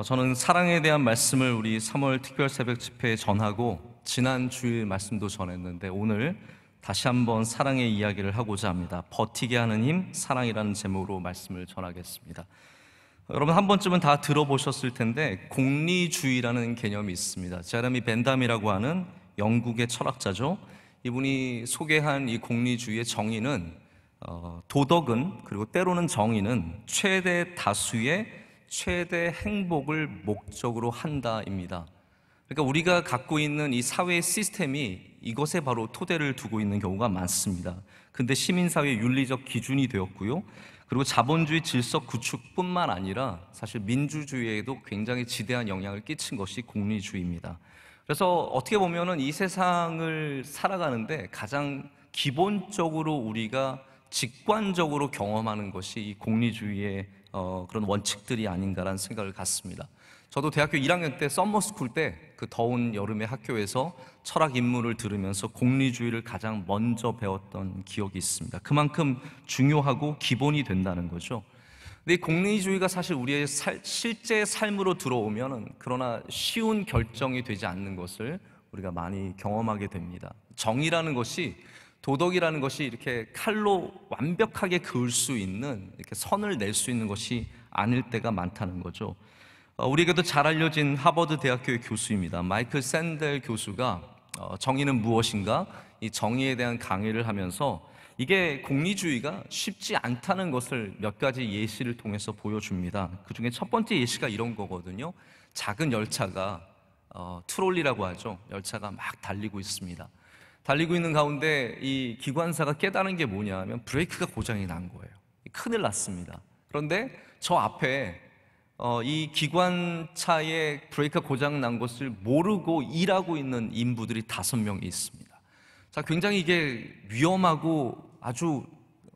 저는 사랑에 대한 말씀을 우리 3월 특별 새벽 집회에 전하고 지난 주일 말씀도 전했는데 오늘 다시 한번 사랑의 이야기를 하고자 합니다. 버티게 하는 힘, 사랑이라는 제목으로 말씀을 전하겠습니다. 여러분 한 번쯤은 다 들어보셨을 텐데 공리주의라는 개념이 있습니다. 제레미 벤담이라고 하는 영국의 철학자죠. 이분이 소개한 이 공리주의의 정의는 도덕은, 그리고 때로는 정의는 최대 다수의 최대 행복을 목적으로 한다입니다. 그러니까 우리가 갖고 있는 이 사회 시스템이 이것에 바로 토대를 두고 있는 경우가 많습니다. 근데 시민사회 윤리적 기준이 되었고요, 그리고 자본주의 질서 구축뿐만 아니라 사실 민주주의에도 굉장히 지대한 영향을 끼친 것이 공리주의입니다. 그래서 어떻게 보면은 이 세상을 살아가는데 가장 기본적으로 우리가 직관적으로 경험하는 것이 이 공리주의의 그런 원칙들이 아닌가라는 생각을 갖습니다. 저도 대학교 1학년 때 썸머스쿨 때 그 더운 여름의 학교에서 철학 인문을 들으면서 공리주의를 가장 먼저 배웠던 기억이 있습니다. 그만큼 중요하고 기본이 된다는 거죠. 근데 이 공리주의가 사실 우리의 실제 삶으로 들어오면 그러나 쉬운 결정이 되지 않는 것을 우리가 많이 경험하게 됩니다. 정의라는 것이, 도덕이라는 것이 이렇게 칼로 완벽하게 그을 수 있는, 이렇게 선을 낼 수 있는 것이 아닐 때가 많다는 거죠. 우리에게도 잘 알려진 하버드 대학교의 교수입니다. 마이클 샌델 교수가 정의는 무엇인가? 이 정의에 대한 강의를 하면서 이게 공리주의가 쉽지 않다는 것을 몇 가지 예시를 통해서 보여줍니다. 그 중에 첫 번째 예시가 이런 거거든요. 작은 열차가 트롤리라고 하죠. 열차가 막 달리고 있습니다. 달리고 있는 가운데 이 기관사가 깨달은 게 뭐냐 하면 브레이크가 고장이 난 거예요. 큰일 났습니다. 그런데 저 앞에 이 기관차에 브레이크가 고장 난 것을 모르고 일하고 있는 인부들이 5명이 있습니다. 자, 굉장히 이게 위험하고 아주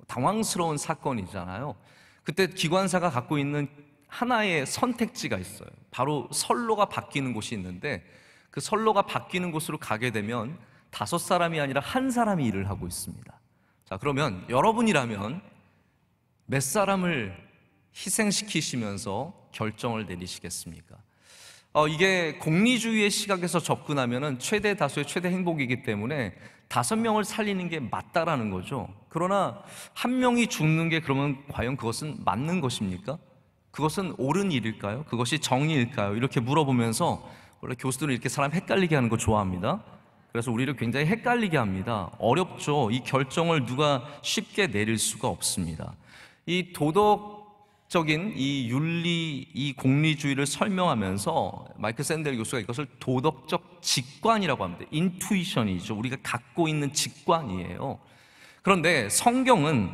당황스러운 사건이잖아요. 그때 기관사가 갖고 있는 하나의 선택지가 있어요. 바로 선로가 바뀌는 곳이 있는데 그 선로가 바뀌는 곳으로 가게 되면 5사람이 아니라 1사람이 일을 하고 있습니다. 자, 그러면 여러분이라면 몇 사람을 희생시키시면서 결정을 내리시겠습니까? 이게 공리주의의 시각에서 접근하면은 최대 다수의 최대 행복이기 때문에 5명을 살리는 게 맞다라는 거죠. 그러나 1명이 죽는 게 그러면 과연 그것은 맞는 것입니까? 그것은 옳은 일일까요? 그것이 정의일까요? 이렇게 물어보면서, 원래 교수들은 이렇게 사람 헷갈리게 하는 거 좋아합니다. 그래서 우리를 굉장히 헷갈리게 합니다. 어렵죠. 이 결정을 누가 쉽게 내릴 수가 없습니다. 이 도덕적인 이 윤리, 이 공리주의를 설명하면서 마이클 샌델 교수가 이것을 도덕적 직관이라고 합니다. 인투이션이죠. 우리가 갖고 있는 직관이에요. 그런데 성경은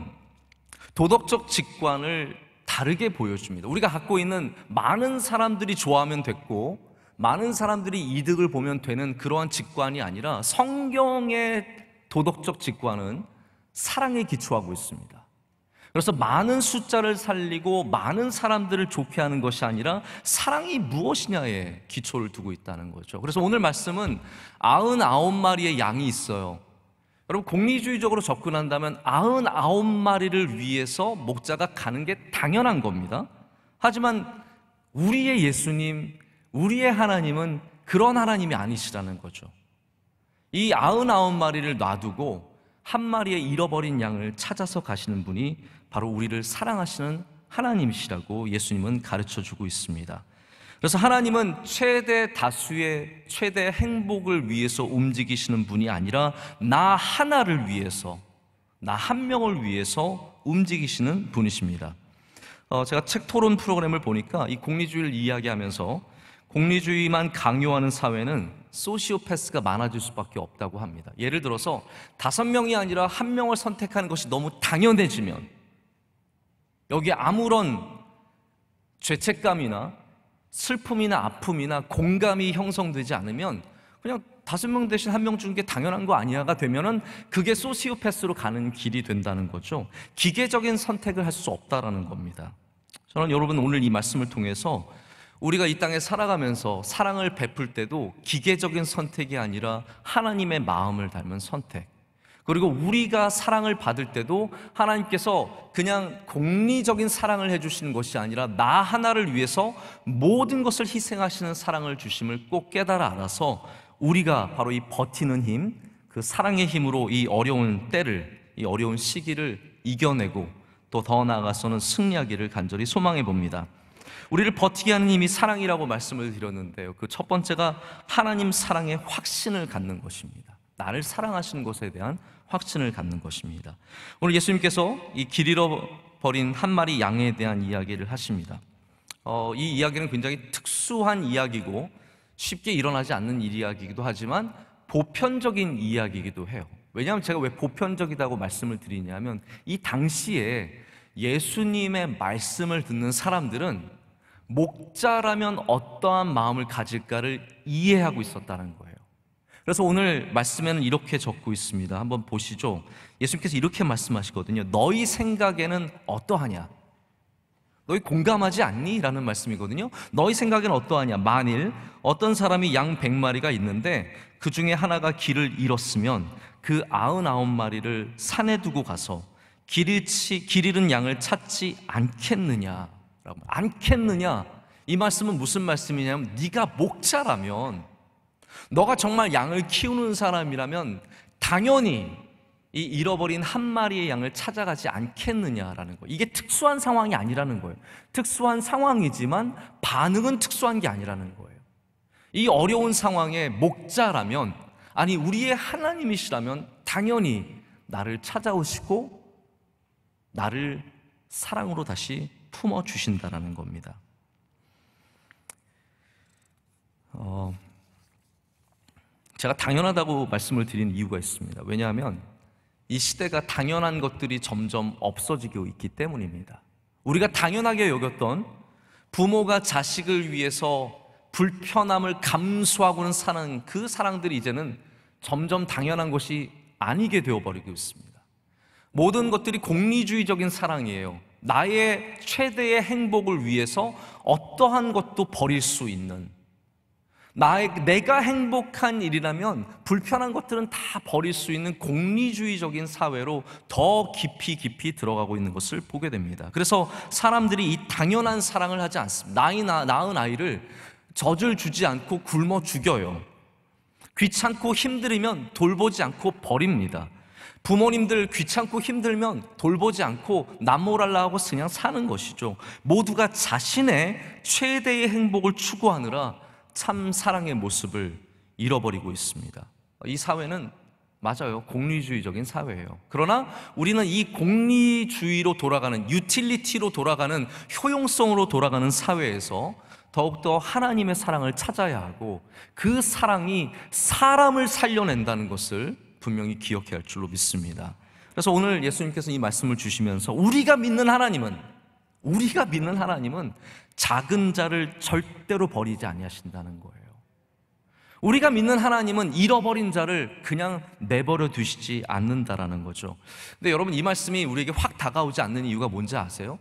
도덕적 직관을 다르게 보여줍니다. 우리가 갖고 있는 많은 사람들이 좋아하면 됐고 많은 사람들이 이득을 보면 되는 그러한 직관이 아니라 성경의 도덕적 직관은 사랑에 기초하고 있습니다. 그래서 많은 숫자를 살리고 많은 사람들을 좋게 하는 것이 아니라 사랑이 무엇이냐에 기초를 두고 있다는 거죠. 그래서 오늘 말씀은 99마리의 양이 있어요. 여러분, 공리주의적으로 접근한다면 99마리를 위해서 목자가 가는 게 당연한 겁니다. 하지만 우리의 예수님, 우리의 하나님은 그런 하나님이 아니시라는 거죠. 이 99마리를 놔두고 한 마리의 잃어버린 양을 찾아서 가시는 분이 바로 우리를 사랑하시는 하나님이시라고 예수님은 가르쳐주고 있습니다. 그래서 하나님은 최대 다수의 최대 행복을 위해서 움직이시는 분이 아니라 나 하나를 위해서, 나 한 명을 위해서 움직이시는 분이십니다. 제가 책 토론 프로그램을 보니까 이 공리주의를 이야기하면서 공리주의만 강요하는 사회는 소시오패스가 많아질 수밖에 없다고 합니다. 예를 들어서 5명이 아니라 1명을 선택하는 것이 너무 당연해지면, 여기에 아무런 죄책감이나 슬픔이나 아픔이나 공감이 형성되지 않으면 그냥 5명 대신 1명 주는 게 당연한 거 아니야가 되면은 그게 소시오패스로 가는 길이 된다는 거죠. 기계적인 선택을 할 수 없다라는 겁니다. 저는 여러분 오늘 이 말씀을 통해서 우리가 이 땅에 살아가면서 사랑을 베풀 때도 기계적인 선택이 아니라 하나님의 마음을 닮은 선택, 그리고 우리가 사랑을 받을 때도 하나님께서 그냥 공리적인 사랑을 해주시는 것이 아니라 나 하나를 위해서 모든 것을 희생하시는 사랑을 주심을 꼭 깨달아 알아서 우리가 바로 이 버티는 힘, 그 사랑의 힘으로 이 어려운 때를, 이 어려운 시기를 이겨내고 또 더 나아가서는 승리하기를 간절히 소망해 봅니다. 우리를 버티게 하는 힘이 사랑이라고 말씀을 드렸는데요, 그 첫 번째가 하나님 사랑의 확신을 갖는 것입니다. 나를 사랑하시는 것에 대한 확신을 갖는 것입니다. 오늘 예수님께서 이 길 잃어버린 한 마리 양에 대한 이야기를 하십니다. 이 이야기는 굉장히 특수한 이야기고 쉽게 일어나지 않는 이야기이기도 하지만 보편적인 이야기이기도 해요. 왜냐하면 제가 왜 보편적이라고 말씀을 드리냐면 이 당시에 예수님의 말씀을 듣는 사람들은 목자라면 어떠한 마음을 가질까를 이해하고 있었다는 거예요. 그래서 오늘 말씀에는 이렇게 적고 있습니다. 한번 보시죠. 예수님께서 이렇게 말씀하시거든요. 너희 생각에는 어떠하냐? 너희 공감하지 않니? 라는 말씀이거든요. 너희 생각에는 어떠하냐? 만일 어떤 사람이 양 100마리가 있는데 그 중에 하나가 길을 잃었으면 그 99마리를 산에 두고 가서 길 잃은 양을 찾지 않겠느냐? 않겠느냐? 이 말씀은 무슨 말씀이냐면 네가 목자라면, 너가 정말 양을 키우는 사람이라면 당연히 이 잃어버린 한 마리의 양을 찾아가지 않겠느냐라는 거예요. 이게 특수한 상황이 아니라는 거예요. 특수한 상황이지만 반응은 특수한 게 아니라는 거예요. 이 어려운 상황에 목자라면, 아니 우리의 하나님이시라면 당연히 나를 찾아오시고 나를 사랑으로 다시 품어주신다는 겁니다. 제가 당연하다고 말씀을 드린 이유가 있습니다. 왜냐하면 이 시대가 당연한 것들이 점점 없어지고 있기 때문입니다. 우리가 당연하게 여겼던 부모가 자식을 위해서 불편함을 감수하고는 사는 그 사랑들이 이제는 점점 당연한 것이 아니게 되어버리고 있습니다. 모든 것들이 공리주의적인 사랑이에요. 나의 최대의 행복을 위해서 어떠한 것도 버릴 수 있는, 내가 행복한 일이라면 불편한 것들은 다 버릴 수 있는 공리주의적인 사회로 더 깊이 들어가고 있는 것을 보게 됩니다. 그래서 사람들이 이 당연한 사랑을 하지 않습니다. 낳은 아이를 젖을 주지 않고 굶어 죽여요. 귀찮고 힘들면 돌보지 않고 버립니다. 부모님들 귀찮고 힘들면 돌보지 않고 남모랄라 하고 그냥 사는 것이죠. 모두가 자신의 최대의 행복을 추구하느라 참 사랑의 모습을 잃어버리고 있습니다. 이 사회는 맞아요, 공리주의적인 사회예요. 그러나 우리는 이 공리주의로 돌아가는, 유틸리티로 돌아가는, 효용성으로 돌아가는 사회에서 더욱더 하나님의 사랑을 찾아야 하고 그 사랑이 사람을 살려낸다는 것을 분명히 기억해야 할 줄로 믿습니다. 그래서 오늘 예수님께서 이 말씀을 주시면서 우리가 믿는 하나님은 작은 자를 절대로 버리지 아니하신다는 거예요. 우리가 믿는 하나님은 잃어버린 자를 그냥 내버려 두시지 않는다라는 거죠. 근데 여러분, 이 말씀이 우리에게 확 다가오지 않는 이유가 뭔지 아세요?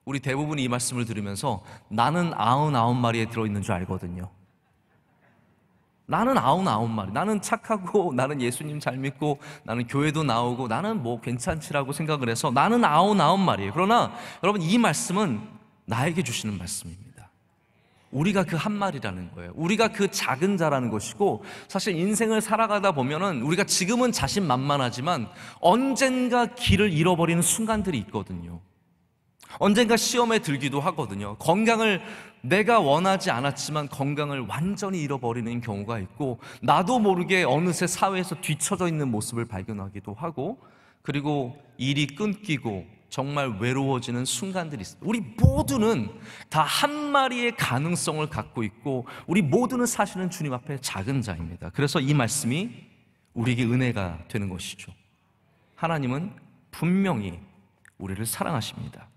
우리 대부분이 이 말씀을 들으면서 나는 99마리에 들어있는 줄 알거든요. 나는 99마리, 나는 착하고 나는 예수님 잘 믿고 나는 교회도 나오고 나는 뭐 괜찮지라고 생각을 해서 나는 99마리예요. 그러나 여러분, 이 말씀은 나에게 주시는 말씀입니다. 우리가 그 한 마리라는 거예요. 우리가 그 작은 자라는 것이고, 사실 인생을 살아가다 보면은 우리가 지금은 자신만만하지만 언젠가 길을 잃어버리는 순간들이 있거든요. 언젠가 시험에 들기도 하거든요. 건강을 내가 원하지 않았지만 건강을 완전히 잃어버리는 경우가 있고, 나도 모르게 어느새 사회에서 뒤처져 있는 모습을 발견하기도 하고, 그리고 일이 끊기고 정말 외로워지는 순간들이 있습니다. 우리 모두는 다 한 마리의 가능성을 갖고 있고 우리 모두는 사실은 주님 앞에 작은 자입니다. 그래서 이 말씀이 우리에게 은혜가 되는 것이죠. 하나님은 분명히 우리를 사랑하십니다.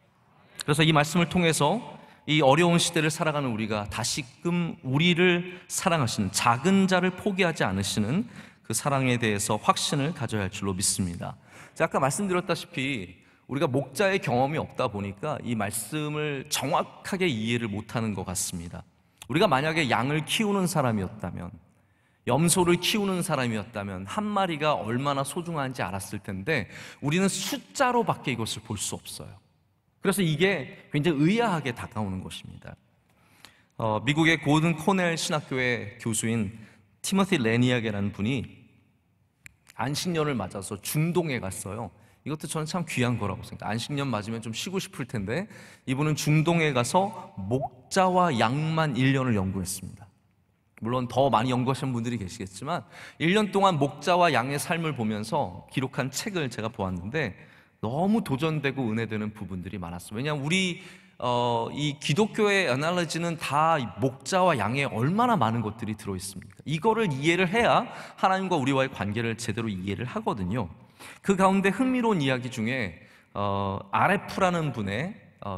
그래서 이 말씀을 통해서 이 어려운 시대를 살아가는 우리가 다시금 우리를 사랑하시는, 작은 자를 포기하지 않으시는 그 사랑에 대해서 확신을 가져야 할 줄로 믿습니다. 제가 아까 말씀드렸다시피 우리가 목자의 경험이 없다 보니까 이 말씀을 정확하게 이해를 못하는 것 같습니다. 우리가 만약에 양을 키우는 사람이었다면, 염소를 키우는 사람이었다면 한 마리가 얼마나 소중한지 알았을 텐데 우리는 숫자로밖에 이것을 볼 수 없어요. 그래서 이게 굉장히 의아하게 다가오는 것입니다. 미국의 고든 코넬 신학교의 교수인 티모티 레니악이라는 분이 안식년을 맞아서 중동에 갔어요. 이것도 저는 참 귀한 거라고 생각해요. 안식년 맞으면 좀 쉬고 싶을 텐데 이분은 중동에 가서 목자와 양만 1년을 연구했습니다. 물론 더 많이 연구하신 분들이 계시겠지만 1년 동안 목자와 양의 삶을 보면서 기록한 책을 제가 보았는데 너무 도전되고 은혜되는 부분들이 많았어요. 왜냐하면 우리 이 기독교의 애널리지는 다 목자와 양에 얼마나 많은 것들이 들어있습니까? 이거를 이해를 해야 하나님과 우리와의 관계를 제대로 이해를 하거든요. 그 가운데 흥미로운 이야기 중에 아레프라는 분의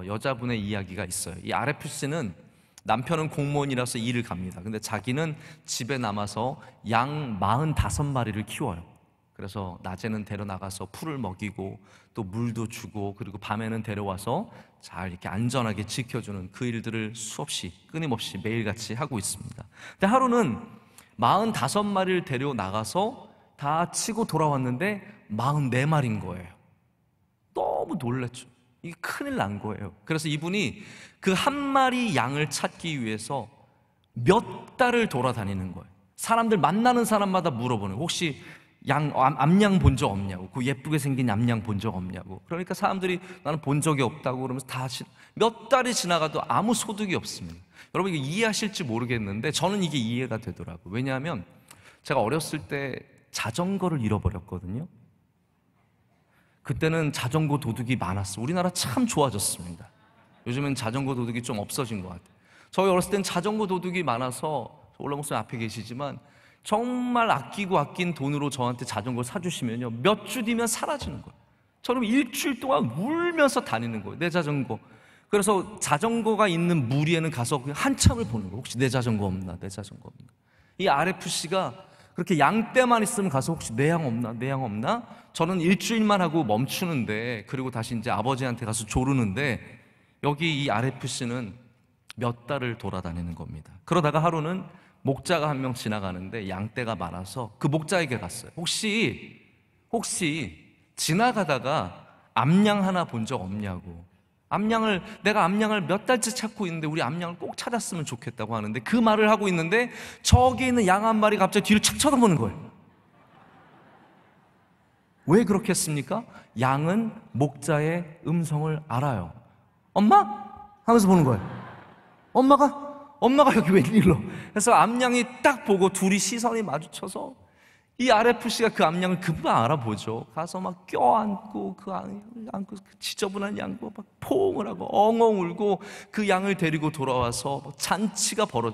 여자분의 이야기가 있어요. 이 아레프 씨는 남편은 공무원이라서 일을 갑니다. 근데 자기는 집에 남아서 양 45마리를 키워요. 그래서 낮에는 데려나가서 풀을 먹이고 또 물도 주고 그리고 밤에는 데려와서 잘 이렇게 안전하게 지켜주는 그 일들을 수없이 끊임없이 매일같이 하고 있습니다. 근데 하루는 45마리를 데려나가서 다 치고 돌아왔는데 44마리인 거예요. 너무 놀랐죠. 이게 큰일 난 거예요. 그래서 이분이 그 한 마리 양을 찾기 위해서 몇 달을 돌아다니는 거예요. 사람들 만나는 사람마다 물어보는 거예요. 혹시 암양 본 적 없냐고, 그 예쁘게 생긴 암양 본 적 없냐고. 그러니까 사람들이 나는 본 적이 없다고 그러면서 몇 달이 지나가도 아무 소득이 없습니다. 여러분 이거 이해하실지 모르겠는데 저는 이게 이해가 되더라고요. 왜냐하면 제가 어렸을 때 자전거를 잃어버렸거든요. 그때는 자전거 도둑이 많았어요. 우리나라 참 좋아졌습니다. 요즘은 자전거 도둑이 좀 없어진 것 같아요. 저희 어렸을 땐 자전거 도둑이 많아서 올라 목사님 앞에 계시지만 정말 아낀 돈으로 저한테 자전거를 사주시면요 몇 주 뒤면 사라지는 거예요. 저는 일주일 동안 울면서 다니는 거예요. 내 자전거. 그래서 자전거가 있는 무리에는 가서 한참을 보는 거예요. 혹시 내 자전거 없나? 내 자전거 없나? 이 RFC가 그렇게 양떼만 있으면 가서 혹시 내 양 없나? 내 양 없나? 저는 일주일만 하고 멈추는데 그리고 다시 이제 아버지한테 가서 조르는데 여기 이 RFC는 몇 달을 돌아다니는 겁니다. 그러다가 하루는 목자가 한 명 지나가는데 양떼가 많아서 그 목자에게 갔어요. 혹시 지나가다가 암양 하나 본 적 없냐고. 내가 암양을 몇 달째 찾고 있는데 우리 암양을 꼭 찾았으면 좋겠다고 하는데 그 말을 하고 있는데 저기 있는 양 한 마리 갑자기 뒤를 착 쳐다보는 거예요. 왜 그렇게 했습니까? 양은 목자의 음성을 알아요. 엄마? 하면서 보는 거예요. 엄마가 여기 웬일로? 그래서 암양이 딱 보고 둘이 시선이 마주쳐서 이 RFC가 그 암양을 금방 알아보죠. 가서 막 껴안고 안고 그 지저분한 양과 막 포옹을 하고 엉엉 울고 그 양을 데리고 돌아와서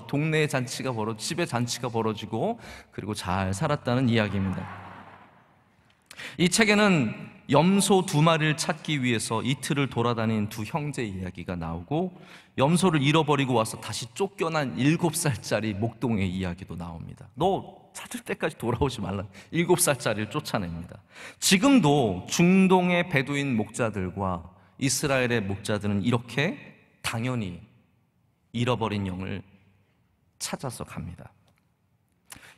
동네에 잔치가 벌어지고 집에 잔치가 벌어지고 그리고 잘 살았다는 이야기입니다. 이 책에는 염소 2마리를 찾기 위해서 이틀을 돌아다닌 두 형제 이야기가 나오고 염소를 잃어버리고 와서 다시 쫓겨난 7살짜리 목동의 이야기도 나옵니다. 너 찾을 때까지 돌아오지 말라. 7살짜리를 쫓아냅니다. 지금도 중동의 베두인 목자들과 이스라엘의 목자들은 이렇게 당연히 잃어버린 영을 찾아서 갑니다.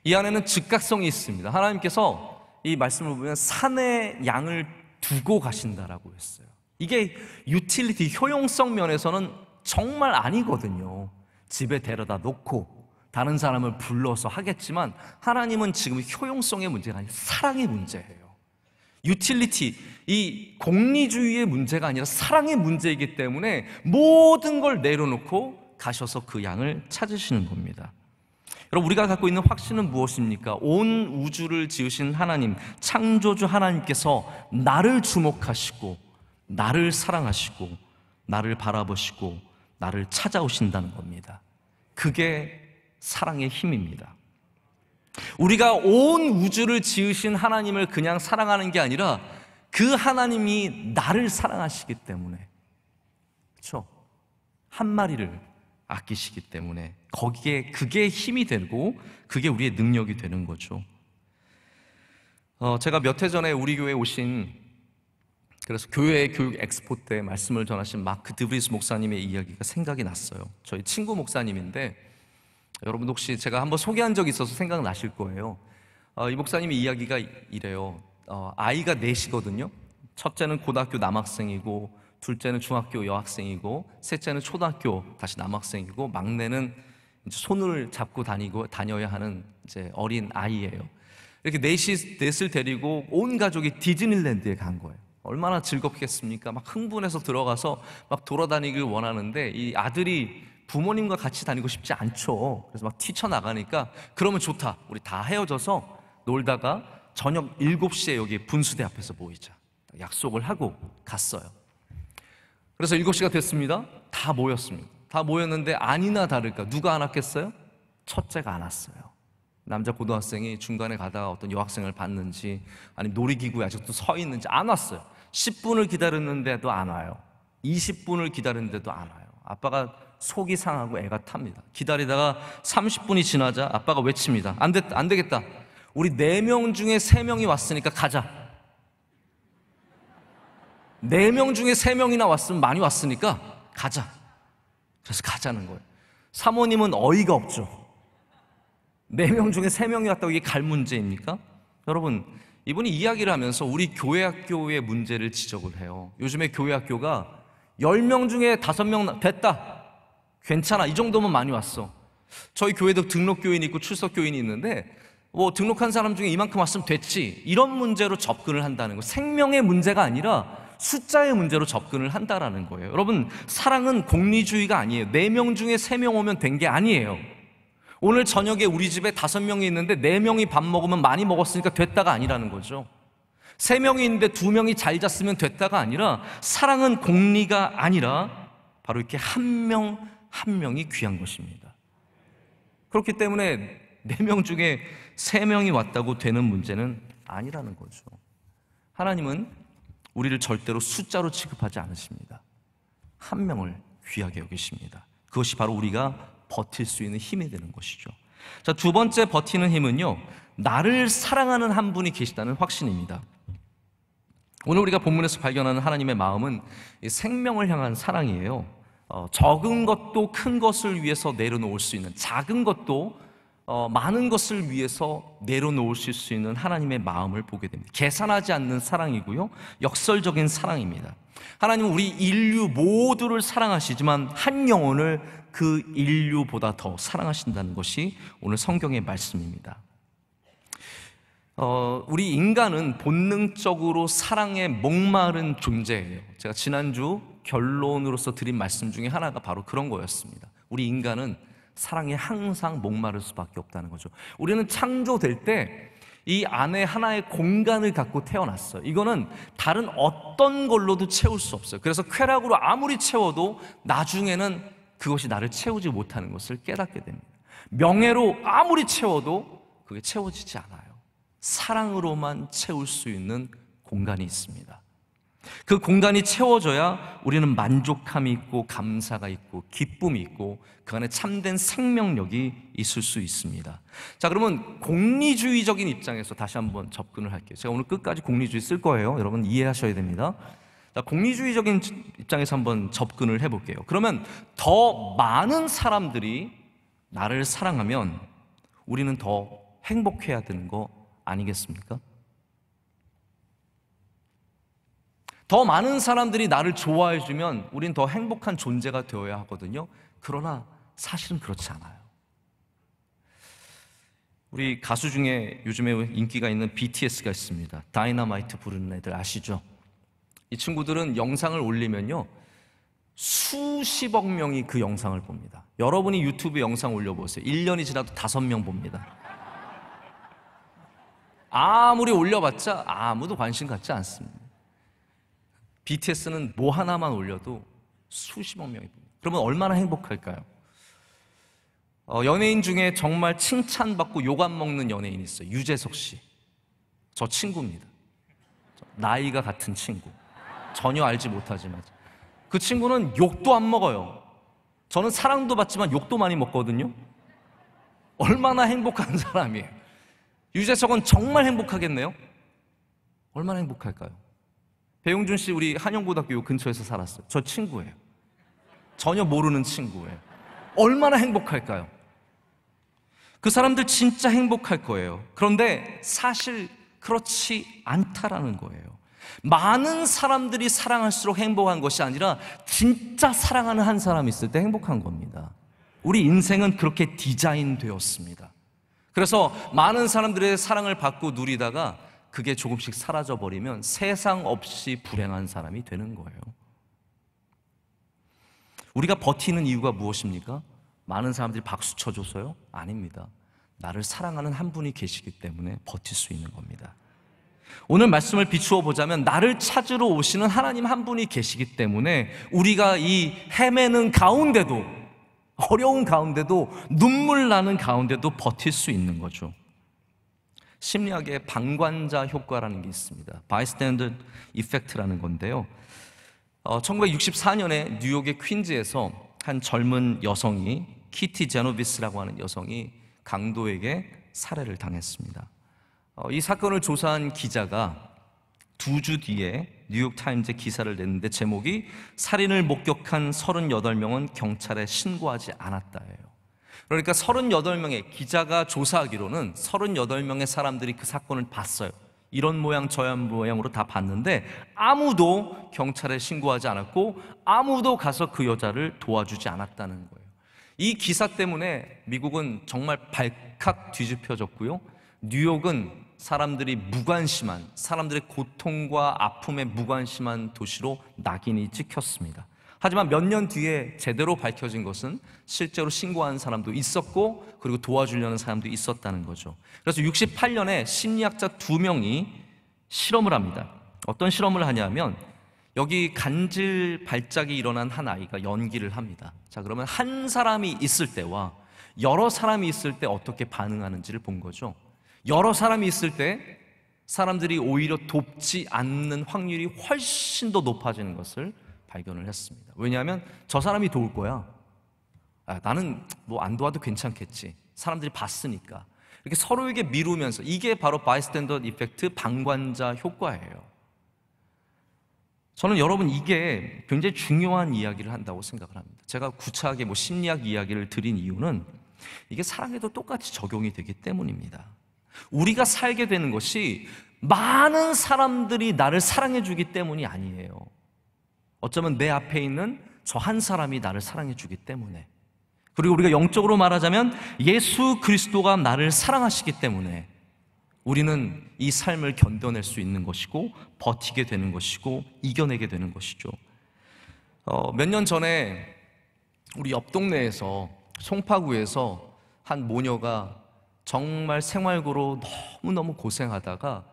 이 안에는 즉각성이 있습니다. 하나님께서 이 말씀을 보면 산에 양을 두고 가신다라고 했어요. 이게 유틸리티, 효용성 면에서는 정말 아니거든요. 집에 데려다 놓고 다른 사람을 불러서 하겠지만 하나님은 지금 효용성의 문제가 아니라 사랑의 문제예요. 유틸리티, 이 공리주의의 문제가 아니라 사랑의 문제이기 때문에 모든 걸 내려놓고 가셔서 그 양을 찾으시는 겁니다. 여러분, 우리가 갖고 있는 확신은 무엇입니까? 온 우주를 지으신 하나님, 창조주 하나님께서 나를 주목하시고 나를 사랑하시고 나를 바라보시고 나를 찾아오신다는 겁니다. 그게 사랑의 힘입니다. 우리가 온 우주를 지으신 하나님을 그냥 사랑하는 게 아니라 그 하나님이 나를 사랑하시기 때문에, 그렇죠? 한 마리를 아끼시기 때문에 그게 힘이 되고 그게 우리의 능력이 되는 거죠. 제가 몇 해 전에 우리 교회에 오신, 그래서 교회 교육 엑스포 때 말씀을 전하신 마크 드브리스 목사님의 이야기가 생각이 났어요. 저희 친구 목사님인데 여러분 혹시 제가 한번 소개한 적이 있어서 생각나실 거예요. 이 목사님의 이야기가 이래요. 아이가 넷이거든요. 첫째는 고등학교 남학생이고, 둘째는 중학교 여학생이고, 셋째는 초등학교 다시 남학생이고, 막내는 이제 손을 잡고 다녀야 하는 이제 어린 아이예요. 이렇게 넷을 데리고 온 가족이 디즈니랜드에 간 거예요. 얼마나 즐겁겠습니까? 막 흥분해서 들어가서 막 돌아다니길 원하는데, 이 아들이 부모님과 같이 다니고 싶지 않죠. 그래서 막 뛰쳐나가니까, 그러면 좋다, 우리 다 헤어져서 놀다가 저녁 7시에 여기 분수대 앞에서 모이자, 약속을 하고 갔어요. 그래서 7시가 됐습니다. 다 모였습니다. 다 모였는데 아니나 다를까 누가 안 왔겠어요? 첫째가 안 왔어요. 남자 고등학생이 중간에 가다가 어떤 여학생을 봤는지, 아니면 놀이기구에 아직도 서 있는지 안 왔어요. 10분을 기다렸는데도 안 와요. 20분을 기다렸는데도 안 와요. 아빠가 속이 상하고 애가 탑니다. 기다리다가 30분이 지나자 아빠가 외칩니다. 안 되겠다. 우리 4명 중에 3명이 왔으니까 가자. 4명 중에 3명이나 왔으면 많이 왔으니까 가자. 그래서 가자는 거예요. 사모님은 어이가 없죠. 4명 중에 3명이 왔다고 이게 갈 문제입니까? 여러분, 이분이 이야기를 하면서 우리 교회 학교의 문제를 지적을 해요. 요즘에 교회 학교가 10명 중에 5명 됐다, 괜찮아, 이 정도면 많이 왔어. 저희 교회도 등록교인이 있고 출석교인이 있는데, 뭐 등록한 사람 중에 이만큼 왔으면 됐지, 이런 문제로 접근을 한다는 거. 생명의 문제가 아니라 숫자의 문제로 접근을 한다라는 거예요. 여러분, 사랑은 공리주의가 아니에요. 4명 중에 3명 오면 된 게 아니에요. 오늘 저녁에 우리 집에 5명이 있는데 4명이 밥 먹으면 많이 먹었으니까 됐다가 아니라는 거죠. 3명이 있는데 2명이 잘 잤으면 됐다가 아니라, 사랑은 공리가 아니라 바로 이렇게 한 명 한 명이 귀한 것입니다. 그렇기 때문에 4명 중에 3명이 왔다고 되는 문제는 아니라는 거죠. 하나님은 우리를 절대로 숫자로 취급하지 않으십니다. 한 명을 귀하게 여기십니다. 그것이 바로 우리가 버틸 수 있는 힘이 되는 것이죠. 자, 두 번째 버티는 힘은요, 나를 사랑하는 한 분이 계시다는 확신입니다. 오늘 우리가 본문에서 발견하는 하나님의 마음은 생명을 향한 사랑이에요. 적은 것도 큰 것을 위해서 내려놓을 수 있는, 작은 것도 많은 것을 위해서 내려놓으실 수 있는 하나님의 마음을 보게 됩니다. 계산하지 않는 사랑이고요, 역설적인 사랑입니다. 하나님은 우리 인류 모두를 사랑하시지만 한 영혼을 그 인류보다 더 사랑하신다는 것이 오늘 성경의 말씀입니다. 우리 인간은 본능적으로 사랑에 목마른 존재예요. 제가 지난주 결론으로서 드린 말씀 중에 하나가 바로 그런 거였습니다. 우리 인간은 사랑에 항상 목마를 수밖에 없다는 거죠. 우리는 창조될 때 이 안에 하나의 공간을 갖고 태어났어요. 이거는 다른 어떤 걸로도 채울 수 없어요. 그래서 쾌락으로 아무리 채워도 나중에는 그것이 나를 채우지 못하는 것을 깨닫게 됩니다. 명예로 아무리 채워도 그게 채워지지 않아요. 사랑으로만 채울 수 있는 공간이 있습니다. 그 공간이 채워져야 우리는 만족함이 있고 감사가 있고 기쁨이 있고 그 안에 참된 생명력이 있을 수 있습니다. 자, 그러면 공리주의적인 입장에서 다시 한번 접근을 할게요. 제가 오늘 끝까지 공리주의 쓸 거예요. 여러분 이해하셔야 됩니다. 자, 공리주의적인 입장에서 한번 접근을 해볼게요. 그러면 더 많은 사람들이 나를 사랑하면 우리는 더 행복해야 되는 거 아니겠습니까? 더 많은 사람들이 나를 좋아해주면 우린 더 행복한 존재가 되어야 하거든요. 그러나 사실은 그렇지 않아요. 우리 가수 중에 요즘에 인기가 있는 BTS가 있습니다. 다이너마이트 부르는 애들 아시죠? 이 친구들은 영상을 올리면요, 수십억 명이 그 영상을 봅니다. 여러분이 유튜브에 영상 올려보세요. 1년이 지나도 5명 봅니다. 아무리 올려봤자 아무도 관심 갖지 않습니다. BTS는 뭐 하나만 올려도 수십억 명이 봅니다. 그러면 얼마나 행복할까요? 연예인 중에 정말 칭찬받고 욕 안 먹는 연예인이 있어요. 유재석 씨. 저 친구입니다. 나이가 같은 친구. 전혀 알지 못하지만 그 친구는 욕도 안 먹어요. 저는 사랑도 받지만 욕도 많이 먹거든요. 얼마나 행복한 사람이에요. 유재석은 정말 행복하겠네요. 얼마나 행복할까요? 배용준 씨 우리 한영고등학교 근처에서 살았어요. 저 친구예요. 전혀 모르는 친구예요. 얼마나 행복할까요? 그 사람들 진짜 행복할 거예요. 그런데 사실 그렇지 않다라는 거예요. 많은 사람들이 사랑할수록 행복한 것이 아니라 진짜 사랑하는 한 사람이 있을 때 행복한 겁니다. 우리 인생은 그렇게 디자인되었습니다. 그래서 많은 사람들의 사랑을 받고 누리다가 그게 조금씩 사라져버리면 세상 없이 불행한 사람이 되는 거예요. 우리가 버티는 이유가 무엇입니까? 많은 사람들이 박수 쳐줘서요? 아닙니다. 나를 사랑하는 한 분이 계시기 때문에 버틸 수 있는 겁니다. 오늘 말씀을 비추어 보자면 나를 찾으러 오시는 하나님 한 분이 계시기 때문에 우리가 이 헤매는 가운데도, 어려운 가운데도, 눈물 나는 가운데도 버틸 수 있는 거죠. 심리학의 방관자 효과라는 게 있습니다. 바이스탠더 이펙트라는 건데요. 1964년에 뉴욕의 퀸즈에서 한 젊은 여성이, 키티 제노비스라고 하는 여성이 강도에게 살해를 당했습니다. 이 사건을 조사한 기자가 2주 뒤에 뉴욕타임즈에 기사를 냈는데 제목이 살인을 목격한 38명은 경찰에 신고하지 않았다예요. 그러니까 38명의, 기자가 조사하기로는 38명의 사람들이 그 사건을 봤어요. 이런 모양 저런 모양으로 다 봤는데 아무도 경찰에 신고하지 않았고 아무도 가서 그 여자를 도와주지 않았다는 거예요. 이 기사 때문에 미국은 정말 발칵 뒤집혀졌고요. 뉴욕은 사람들이 무관심한, 사람들의 고통과 아픔에 무관심한 도시로 낙인이 찍혔습니다. 하지만 몇 년 뒤에 제대로 밝혀진 것은 실제로 신고한 사람도 있었고 그리고 도와주려는 사람도 있었다는 거죠. 그래서 68년에 심리학자 2명이 실험을 합니다. 어떤 실험을 하냐면 여기 간질 발작이 일어난 한 아이가 연기를 합니다. 자, 그러면 한 사람이 있을 때와 여러 사람이 있을 때 어떻게 반응하는지를 본 거죠. 여러 사람이 있을 때 사람들이 오히려 돕지 않는 확률이 훨씬 더 높아지는 것을 발견을 했습니다. 왜냐하면 저 사람이 도울 거야. 나는 뭐 안 도와도 괜찮겠지. 사람들이 봤으니까. 이렇게 서로에게 미루면서, 이게 바로 바이스탠더 이펙트, 방관자 효과예요. 저는 여러분 이게 굉장히 중요한 이야기를 한다고 생각을 합니다. 제가 구차하게 심리학 이야기를 드린 이유는 이게 사랑에도 똑같이 적용이 되기 때문입니다. 우리가 살게 되는 것이 많은 사람들이 나를 사랑해 주기 때문이 아니에요. 어쩌면 내 앞에 있는 저 한 사람이 나를 사랑해 주기 때문에, 그리고 우리가 영적으로 말하자면 예수 그리스도가 나를 사랑하시기 때문에 우리는 이 삶을 견뎌낼 수 있는 것이고 버티게 되는 것이고 이겨내게 되는 것이죠. 몇 년 전에 우리 옆 동네에서, 송파구에서 한 모녀가 정말 생활고로 너무너무 고생하다가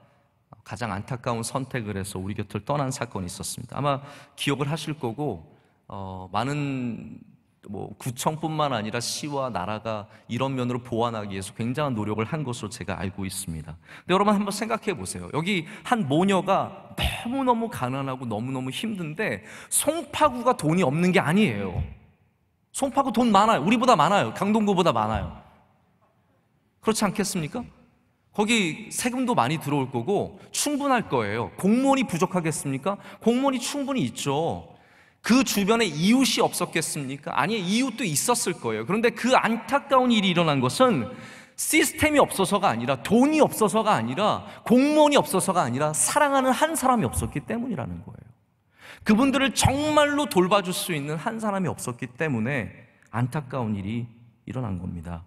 가장 안타까운 선택을 해서 우리 곁을 떠난 사건이 있었습니다. 아마 기억을 하실 거고, 많은 구청뿐만 아니라 시와 나라가 이런 면으로 보완하기 위해서 굉장한 노력을 한 것으로 제가 알고 있습니다. 근데 여러분 한번 생각해 보세요. 여기 한 모녀가 너무너무 가난하고 너무너무 힘든데 송파구가 돈이 없는 게 아니에요. 송파구 돈 많아요. 우리보다 많아요. 강동구보다 많아요. 그렇지 않겠습니까? 거기 세금도 많이 들어올 거고 충분할 거예요. 공무원이 부족하겠습니까? 공무원이 충분히 있죠. 그 주변에 이웃이 없었겠습니까? 아니, 이웃도 있었을 거예요. 그런데 그 안타까운 일이 일어난 것은 시스템이 없어서가 아니라, 돈이 없어서가 아니라, 공무원이 없어서가 아니라 사랑하는 한 사람이 없었기 때문이라는 거예요. 그분들을 정말로 돌봐줄 수 있는 한 사람이 없었기 때문에 안타까운 일이 일어난 겁니다.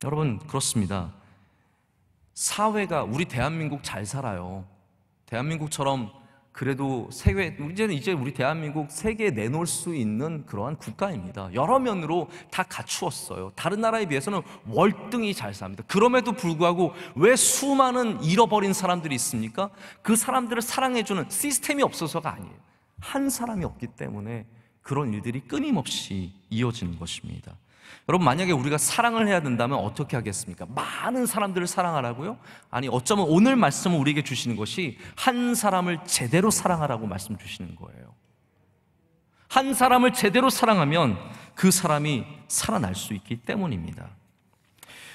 여러분, 그렇습니다. 사회가, 우리 대한민국 잘 살아요. 대한민국처럼 그래도 이제 우리 대한민국 세계에 내놓을 수 있는 그러한 국가입니다. 여러 면으로 다 갖추었어요. 다른 나라에 비해서는 월등히 잘 삽니다. 그럼에도 불구하고 왜 수많은 잃어버린 사람들이 있습니까? 그 사람들을 사랑해주는 시스템이 없어서가 아니에요. 한 사람이 없기 때문에 그런 일들이 끊임없이 이어지는 것입니다. 여러분, 만약에 우리가 사랑을 해야 된다면 어떻게 하겠습니까? 많은 사람들을 사랑하라고요? 아니, 어쩌면 오늘 말씀을 우리에게 주시는 것이 한 사람을 제대로 사랑하라고 말씀 주시는 거예요. 한 사람을 제대로 사랑하면 그 사람이 살아날 수 있기 때문입니다.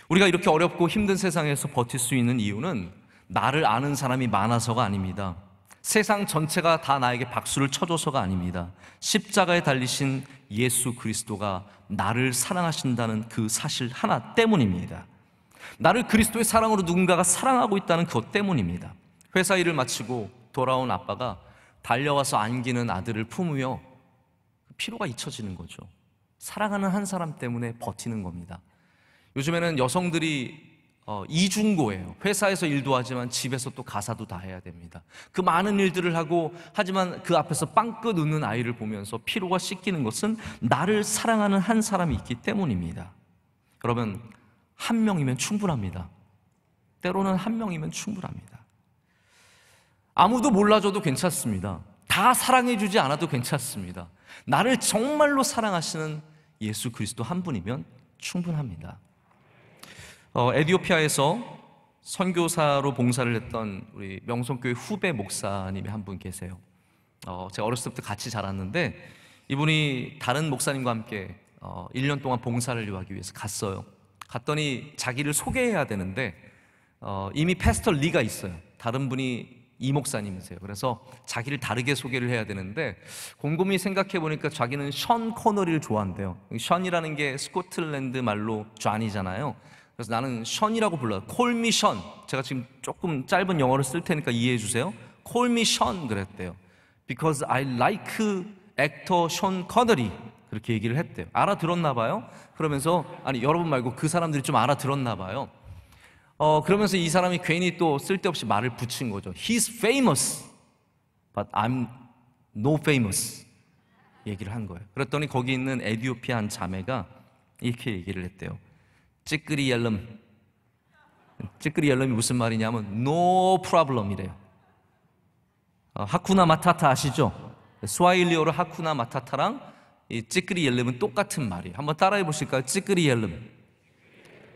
우리가 이렇게 어렵고 힘든 세상에서 버틸 수 있는 이유는 나를 아는 사람이 많아서가 아닙니다. 세상 전체가 다 나에게 박수를 쳐줘서가 아닙니다. 십자가에 달리신 예수 그리스도가 나를 사랑하신다는 그 사실 하나 때문입니다. 나를 그리스도의 사랑으로 누군가가 사랑하고 있다는 그것 때문입니다. 회사 일을 마치고 돌아온 아빠가 달려와서 안기는 아들을 품으며 피로가 잊혀지는 거죠. 사랑하는 한 사람 때문에 버티는 겁니다. 요즘에는 여성들이 이중고예요. 회사에서 일도 하지만 집에서 또 가사도 다 해야 됩니다. 그 많은 일들을 하고, 하지만 그 앞에서 빵긋 웃는 아이를 보면서 피로가 씻기는 것은 나를 사랑하는 한 사람이 있기 때문입니다. 여러분, 한 명이면 충분합니다. 때로는 한 명이면 충분합니다. 아무도 몰라줘도 괜찮습니다. 다 사랑해주지 않아도 괜찮습니다. 나를 정말로 사랑하시는 예수 그리스도 한 분이면 충분합니다. 에티오피아에서 선교사로 봉사를 했던 우리 명성교회 후배 목사님이 한 분 계세요. 제가 어렸을 때부터 같이 자랐는데, 이분이 다른 목사님과 함께 1년 동안 봉사를 이루기 위해서 갔어요. 갔더니 자기를 소개해야 되는데 이미 패스터 리가 있어요. 다른 분이 이 목사님이세요. 그래서 자기를 다르게 소개를 해야 되는데, 곰곰이 생각해 보니까 자기는 션 코너리를 좋아한대요. 션이라는 게 스코틀랜드 말로 존이잖아요. 그래서 나는 션이라고 불러요. Call me Sean. 제가 지금 조금 짧은 영어를 쓸 테니까 이해해 주세요. Call me Sean 그랬대요. Because I like actor Sean Connery. 그렇게 얘기를 했대요. 알아들었나 봐요. 그러면서, 아니 여러분 말고 그 사람들이 좀 알아들었나 봐요. 그러면서 이 사람이 괜히 또 쓸데없이 말을 붙인 거죠. He's famous, but I'm no famous. 얘기를 한 거예요. 그랬더니 거기 있는 에티오피아 한 자매가 이렇게 얘기를 했대요. 찌끄리엘름. 찌끄리엘름이 무슨 말이냐면 no problem이래요. 하쿠나 마타타 아시죠? 스와힐리어로 하쿠나 마타타랑 이 찌끄리엘름은 똑같은 말이에요. 한번 따라해 보실까요? 찌끄리엘름.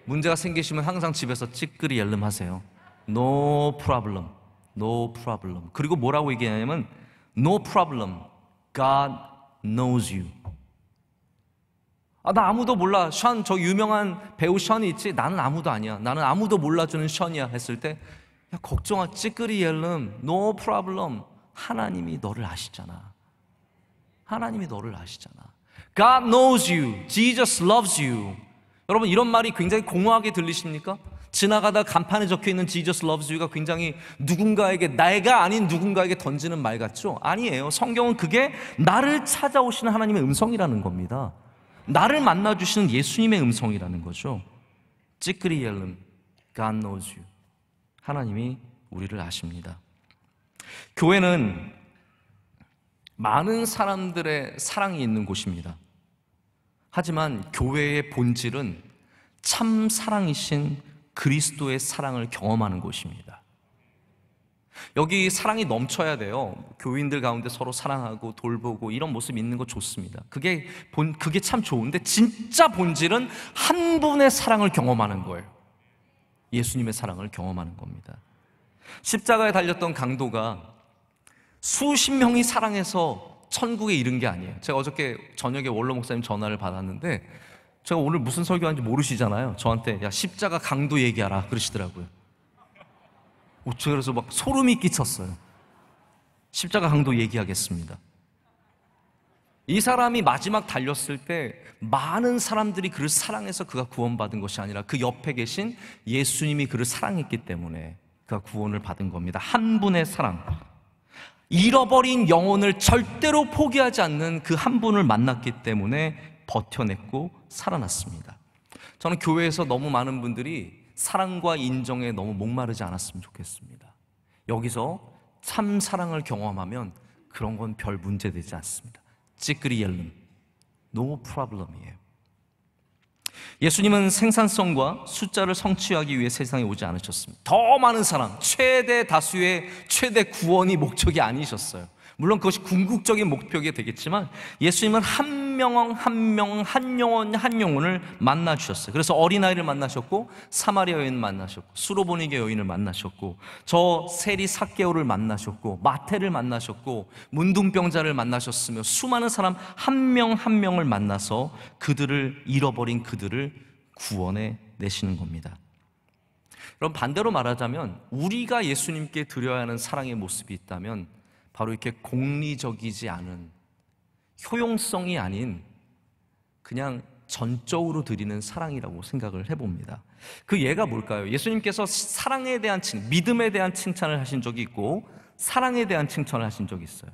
문제가 생기시면 항상 집에서 찌끄리엘름 하세요. No problem, no problem. 그리고 뭐라고 얘기하냐면 no problem, God knows you. 나 아무도 몰라. 션, 저 유명한 배우 션이 있지? 나는 아무도 아니야. 나는 아무도 몰라주는 션이야 했을 때, 야, 걱정하, 찌끄리엘름, no problem. 하나님이 너를 아시잖아. 하나님이 너를 아시잖아. God knows you. Jesus loves you. 여러분, 이런 말이 굉장히 공허하게 들리십니까? 지나가다 간판에 적혀있는 Jesus loves you가 굉장히 누군가에게, 내가 아닌 누군가에게 던지는 말 같죠? 아니에요. 성경은 그게 나를 찾아오시는 하나님의 음성이라는 겁니다. 나를 만나주시는 예수님의 음성이라는 거죠. 찌끄리엘름, God knows you. 하나님이 우리를 아십니다. 교회는 많은 사람들의 사랑이 있는 곳입니다. 하지만 교회의 본질은 참 사랑이신 그리스도의 사랑을 경험하는 곳입니다. 여기 사랑이 넘쳐야 돼요. 교인들 가운데 서로 사랑하고 돌보고 이런 모습이 있는 거 좋습니다. 그게 참 좋은데, 진짜 본질은 한 분의 사랑을 경험하는 거예요. 예수님의 사랑을 경험하는 겁니다. 십자가에 달렸던 강도가 수십 명이 사랑해서 천국에 이른 게 아니에요. 제가 어저께 저녁에 원로 목사님 전화를 받았는데, 제가 오늘 무슨 설교하는지 모르시잖아요. 저한테 야, 십자가 강도 얘기하라 그러시더라고요. 그래서 막 소름이 끼쳤어요. 십자가 강도 얘기하겠습니다. 이 사람이 마지막 달렸을 때 많은 사람들이 그를 사랑해서 그가 구원받은 것이 아니라 그 옆에 계신 예수님이 그를 사랑했기 때문에 그가 구원을 받은 겁니다. 한 분의 사랑. 잃어버린 영혼을 절대로 포기하지 않는 그 한 분을 만났기 때문에 버텨냈고 살아났습니다. 저는 교회에서 너무 많은 분들이 사랑과 인정에 너무 목마르지 않았으면 좋겠습니다. 여기서 참 사랑을 경험하면 그런 건 별 문제 되지 않습니다. 찌끄리엘름, no problem이에요. 예수님은 생산성과 숫자를 성취하기 위해 세상에 오지 않으셨습니다. 더 많은 사람, 최대 다수의 최대 구원이 목적이 아니셨어요. 물론 그것이 궁극적인 목표가 되겠지만 예수님은 한 명 한 명, 한 영혼 한 영혼을 만나 주셨어요. 그래서 어린아이를 만나셨고, 사마리아 여인을 만나셨고, 수로보니게 여인을 만나셨고, 저 세리 삭개오를 만나셨고, 마태를 만나셨고, 문둥병자를 만나셨으며, 수많은 사람 한 명 한 명을 만나서 그들을, 잃어버린 그들을 구원해 내시는 겁니다. 그럼 반대로 말하자면 우리가 예수님께 드려야 하는 사랑의 모습이 있다면 바로 이렇게 공리적이지 않은, 효용성이 아닌 그냥 전적으로 드리는 사랑이라고 생각을 해봅니다. 그 예가 뭘까요? 예수님께서 사랑에 대한 믿음에 대한 칭찬을 하신 적이 있고 사랑에 대한 칭찬을 하신 적이 있어요.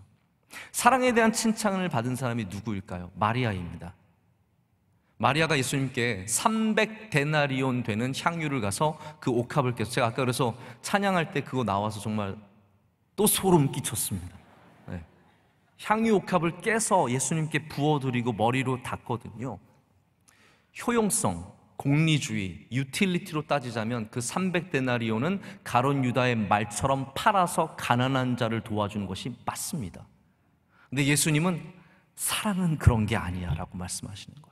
사랑에 대한 칭찬을 받은 사람이 누구일까요? 마리아입니다. 마리아가 예수님께 300데나리온 되는 향유를 가서 그 옥합을 깨서, 제가 아까 그래서 찬양할 때 그거 나와서 정말 또 소름 끼쳤습니다. 네. 향유 옥합을 깨서 예수님께 부어드리고 머리로 닦거든요. 효용성, 공리주의, 유틸리티로 따지자면 그 300데나리온은 가룟 유다의 말처럼 팔아서 가난한 자를 도와주는 것이 맞습니다. 근데 예수님은 사랑은 그런 게 아니야 라고 말씀하시는 거예요.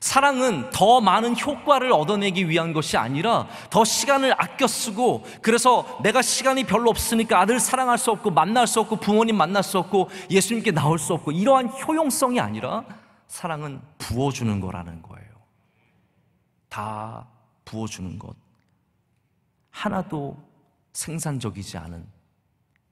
사랑은 더 많은 효과를 얻어내기 위한 것이 아니라 더 시간을 아껴 쓰고, 그래서 내가 시간이 별로 없으니까 아들 사랑할 수 없고 만날 수 없고 부모님 만날 수 없고 예수님께 나올 수 없고, 이러한 효용성이 아니라 사랑은 부어주는 거라는 거예요. 다 부어주는 것, 하나도 생산적이지 않은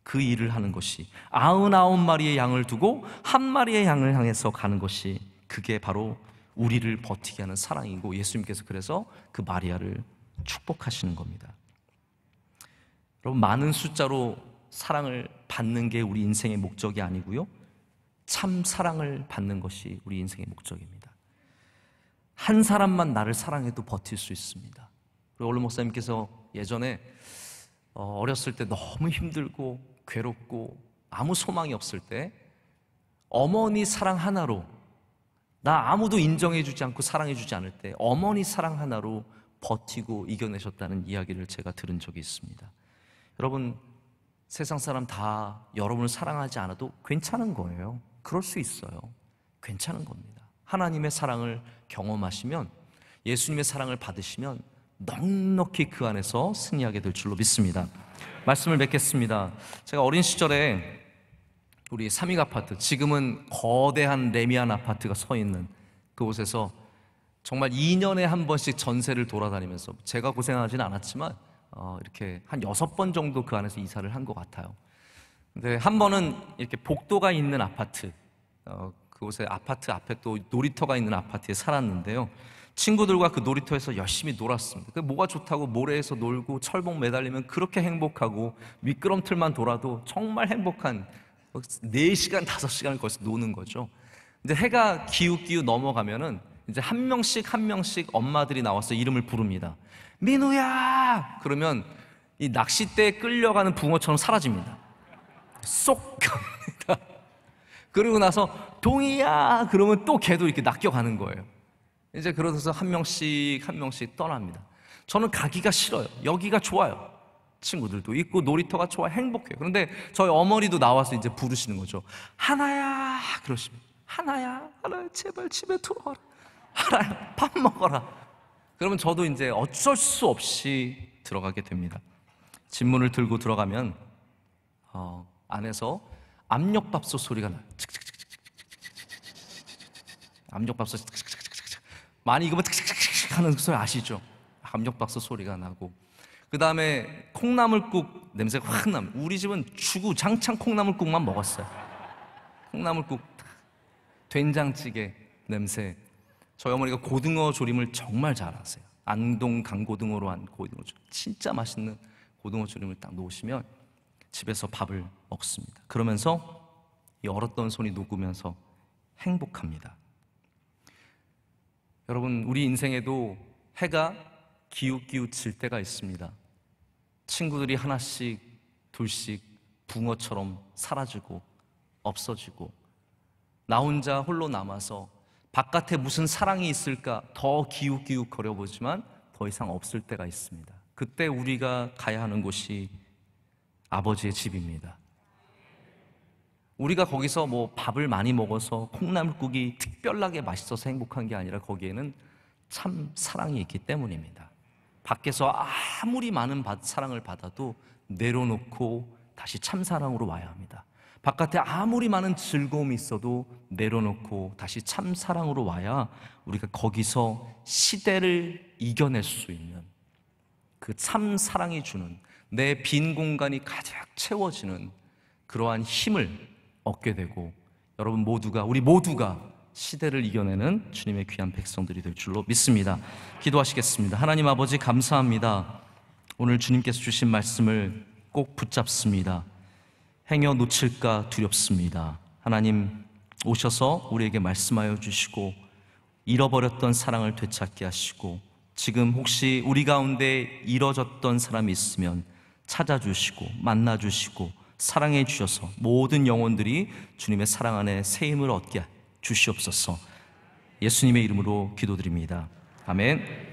그 일을 하는 것이, 99마리의 양을 두고 한 마리의 양을 향해서 가는 것이, 그게 바로 우리를 버티게 하는 사랑이고, 예수님께서 그래서 그 마리아를 축복하시는 겁니다. 여러분, 많은 숫자로 사랑을 받는 게 우리 인생의 목적이 아니고요, 참 사랑을 받는 것이 우리 인생의 목적입니다. 한 사람만 나를 사랑해도 버틸 수 있습니다. 그리고 원로 목사님께서 예전에 어렸을 때 너무 힘들고 괴롭고 아무 소망이 없을 때 어머니 사랑 하나로, 나 아무도 인정해주지 않고 사랑해주지 않을 때 어머니 사랑 하나로 버티고 이겨내셨다는 이야기를 제가 들은 적이 있습니다. 여러분, 세상 사람 다 여러분을 사랑하지 않아도 괜찮은 거예요. 그럴 수 있어요. 괜찮은 겁니다. 하나님의 사랑을 경험하시면, 예수님의 사랑을 받으시면 넉넉히 그 안에서 승리하게 될 줄로 믿습니다. 말씀을 맺겠습니다. 제가 어린 시절에 우리 삼익 아파트, 지금은 거대한 레미안 아파트가 서 있는 그곳에서 정말 2년에 한 번씩 전세를 돌아다니면서, 제가 고생하지는 않았지만 이렇게 한 6번 정도 그 안에서 이사를 한 것 같아요. 근데 한 번은 이렇게 복도가 있는 아파트, 그곳에 아파트 앞에 또 놀이터가 있는 아파트에 살았는데요, 친구들과 그 놀이터에서 열심히 놀았습니다. 뭐가 좋다고 모래에서 놀고 철봉 매달리면 그렇게 행복하고, 미끄럼틀만 돌아도 정말 행복한 4시간, 5시간을 거기서 노는 거죠. 이제 해가 기웃기웃 넘어가면은 이제 한 명씩 한 명씩 엄마들이 나와서 이름을 부릅니다. 민우야! 그러면 이 낚싯대에 끌려가는 붕어처럼 사라집니다. 쏙 갑니다. 그리고 나서 동이야! 그러면 또 걔도 이렇게 낚여가는 거예요. 이제 그러면서 한 명씩 한 명씩 떠납니다. 저는 가기가 싫어요. 여기가 좋아요. 친구들도 있고 놀이터가 좋아, 행복해요. 그런데 저희 어머니도 나와서 이제 부르시는 거죠. 하나야, 그러십니다. 하나야, 하나야, 제발 집에 들어와라. 하나야, 밥 먹어라. 그러면 저도 이제 어쩔 수 없이 들어가게 됩니다. 집문을 들고 들어가면 안에서 압력밥솥 소리가 나요. 압력밥솥 많이 익으면 하는 소리 아시죠? 압력밥솥 소리가 나고, 그 다음에 콩나물국 냄새가 확 납니다. 우리 집은 주구장창 콩나물국만 먹었어요. 콩나물국, 된장찌개 냄새. 저희 어머니가 고등어 조림을 정말 잘하세요. 안동 강고등어로 한 고등어 조림, 진짜 맛있는 고등어 조림을 딱 놓으시면 집에서 밥을 먹습니다. 그러면서 이 얼었던 손이 녹으면서 행복합니다. 여러분, 우리 인생에도 해가 기웃기웃 질 때가 있습니다. 친구들이 하나씩 둘씩 붕어처럼 사라지고 없어지고, 나 혼자 홀로 남아서 바깥에 무슨 사랑이 있을까 더 기웃기웃 거려보지만 더 이상 없을 때가 있습니다. 그때 우리가 가야 하는 곳이 아버지의 집입니다. 우리가 거기서 뭐 밥을 많이 먹어서 콩나물국이 특별하게 맛있어서 행복한 게 아니라 거기에는 참 사랑이 있기 때문입니다. 밖에서 아무리 많은 사랑을 받아도 내려놓고 다시 참 사랑으로 와야 합니다. 바깥에 아무리 많은 즐거움이 있어도 내려놓고 다시 참 사랑으로 와야 우리가 거기서 시대를 이겨낼 수 있는, 그 참 사랑이 주는, 내 빈 공간이 가득 채워지는 그러한 힘을 얻게 되고, 여러분 모두가, 우리 모두가 시대를 이겨내는 주님의 귀한 백성들이 될 줄로 믿습니다. 기도하시겠습니다. 하나님 아버지, 감사합니다. 오늘 주님께서 주신 말씀을 꼭 붙잡습니다. 행여 놓칠까 두렵습니다. 하나님 오셔서 우리에게 말씀하여 주시고, 잃어버렸던 사랑을 되찾게 하시고, 지금 혹시 우리 가운데 잃어졌던 사람이 있으면 찾아주시고 만나주시고 사랑해 주셔서 모든 영혼들이 주님의 사랑 안에 새 힘을 얻게 주시옵소서. 예수님의 이름으로 기도드립니다. 아멘.